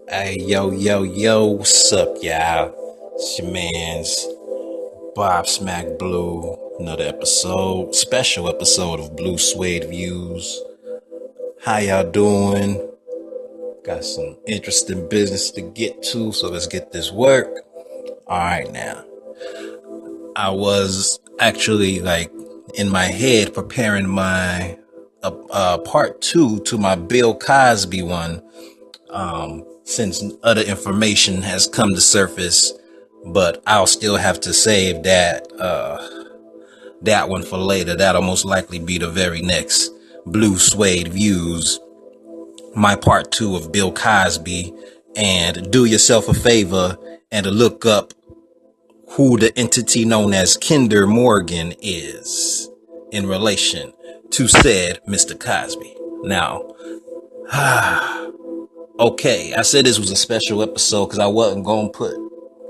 Hey, yo, what's up, y'all? It's your man's Bob Smack Blue. Another episode, special episode of Blue Suede Views. How y'all doing? Got some interesting business to get to, so let's get this work. Alright, now. I was actually, in my head preparing my part two to my Bill Cosby one. Since other information has come to surface, but I'll still have to save that one for later. That'll most likely be the very next Blue Suede Views, my part two of Bill Cosby. And do yourself a favor and look up who the entity known as Kinder Morgan is in relation to said Mr. Cosby. Now, okay, I said this was a special episode because I wasn't going to put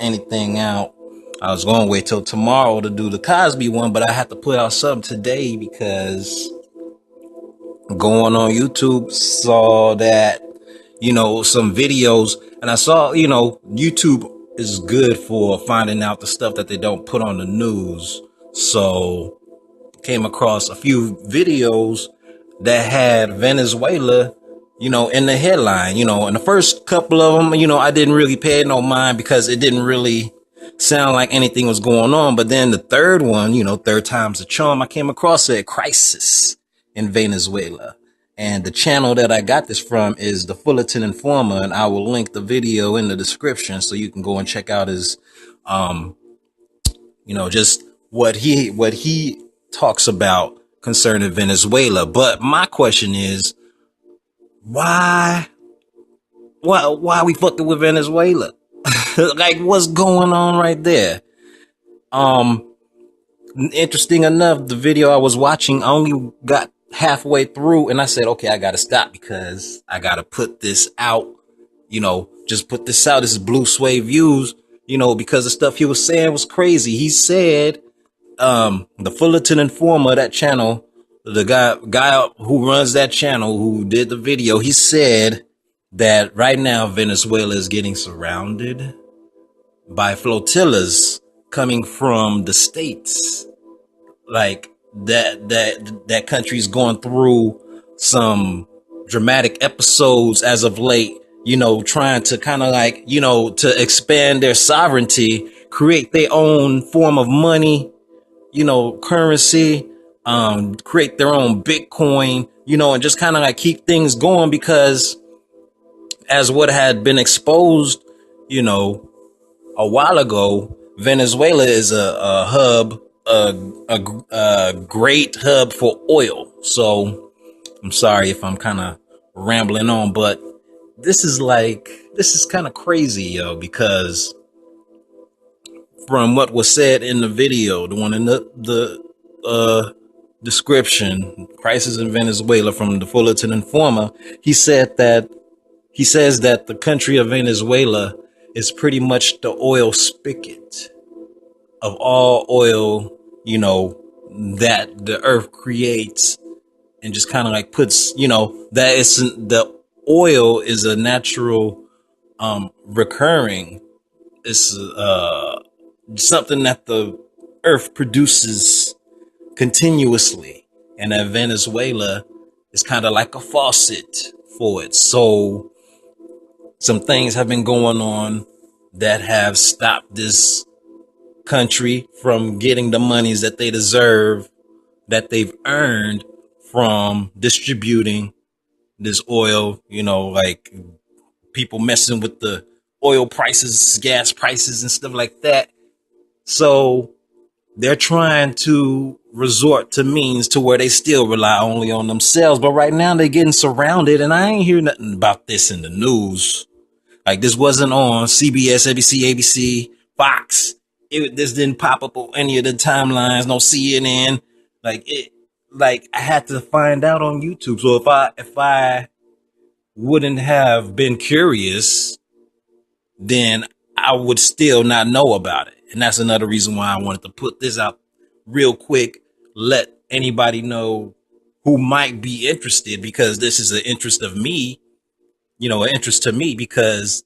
anything out. I was going to wait till tomorrow to do the Cosby one, but I had to put out something today because going on YouTube, saw that, some videos, and I saw, YouTube is good for finding out the stuff that they don't put on the news. So came across a few videos that had Venezuela, in the headline, and the first couple of them, I didn't really pay no mind because it didn't really sound like anything was going on. But then the third one, third time's the charm, I came across said crisis in Venezuela. And the channel that I got this from is the Fullerton Informer, and I will link the video in the description so you can go and check out his, just what he talks about concerning Venezuela. But my question is, why we fucking with Venezuela? Like, what's going on right there? Interesting enough, the video I was watching only got halfway through, and I said, okay, I gotta stop because I gotta put this out. Just put this out. This is Blue Suede Views. Because the stuff he was saying was crazy. He said, the Fullerton Informer, that channel, the guy who runs that channel, who did the video, he said that right now Venezuela is getting surrounded by flotillas coming from the States. Like that country's going through some dramatic episodes as of late, trying to kind of to expand their sovereignty, create their own form of money, currency, create their own Bitcoin, and just kind of keep things going, because as what had been exposed, a while ago, Venezuela is a hub, a great hub for oil. So I'm sorry if I'm kind of rambling on, but this is kind of crazy, because from what was said in the video, the one in the description, crisis in Venezuela, from the Fullerton Informer, he says that the country of Venezuela is pretty much the oil spigot of all oil, that the earth creates, and just kind of puts, that it's the oil is a natural, recurring, it's something that the earth produces continuously, and that Venezuela is kind of like a faucet for it. So some things have been going on that have stopped this country from getting the monies that they deserve, that they've earned from distributing this oil, people messing with the oil prices, gas prices and stuff like that. So they're trying to resort to means to where they still rely only on themselves. But right now they're getting surrounded, and I ain't hear nothing about this in the news. This wasn't on CBS, ABC, ABC, Fox. This didn't pop up on any of the timelines, no CNN. I had to find out on YouTube. So if I wouldn't have been curious, then I would still not know about it. And that's another reason why I wanted to put this out real quick, let anybody know who might be interested, because this is an interest of me an interest to me, because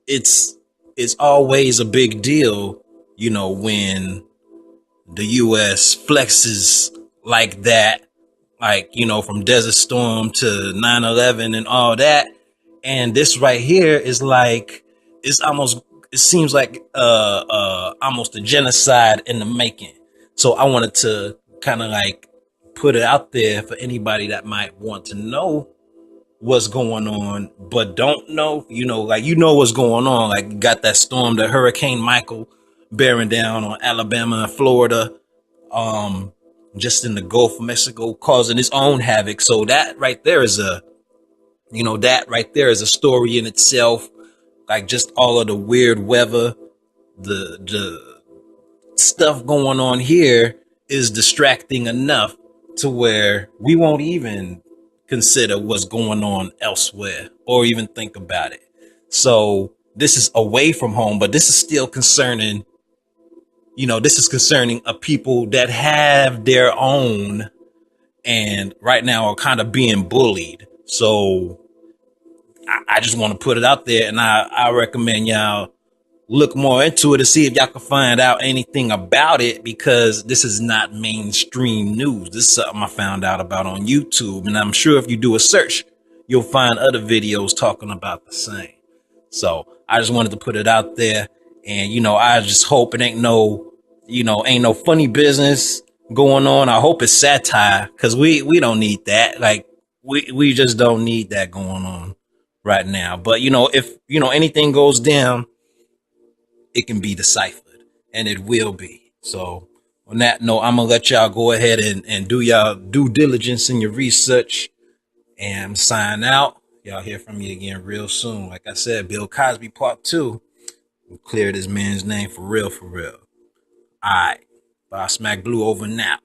it's it's always a big deal, when the US flexes like that, like, from Desert Storm to 9/11 and all that. And this right here is like, it's almost, it seems like almost a genocide in the making. So I wanted to kind of like put it out there for anybody that might want to know what's going on, but don't know, like, what's going on. Like, you got that storm, the Hurricane Michael, bearing down on Alabama and Florida, um, just in the Gulf of Mexico, causing its own havoc. So that right there is a story in itself. Like, just all of the weird weather, the stuff going on here is distracting enough to where we won't even consider what's going on elsewhere or even think about it. So this is away from home, but this is still concerning. This is concerning a people that have their own, and right now are kind of being bullied. So I just want to put it out there, and I recommend y'all look more into it to see if y'all can find out anything about it, because this is not mainstream news. This is something I found out about on YouTube, and I'm sure if you do a search, you'll find other videos talking about the same. So I just wanted to put it out there, and I just hope it ain't no funny business going on. I hope it's satire, because we don't need that. Like, we just don't need that going on right now. But if anything goes down, it can be deciphered, and it will be. So on that note, I'm gonna let y'all go ahead and do y'all due diligence in your research, and sign out. Y'all hear from me again real soon. Like I said, Bill Cosby Part 2. We'll clear this man's name for real, for real. All right. Bye. Smack Blue over now.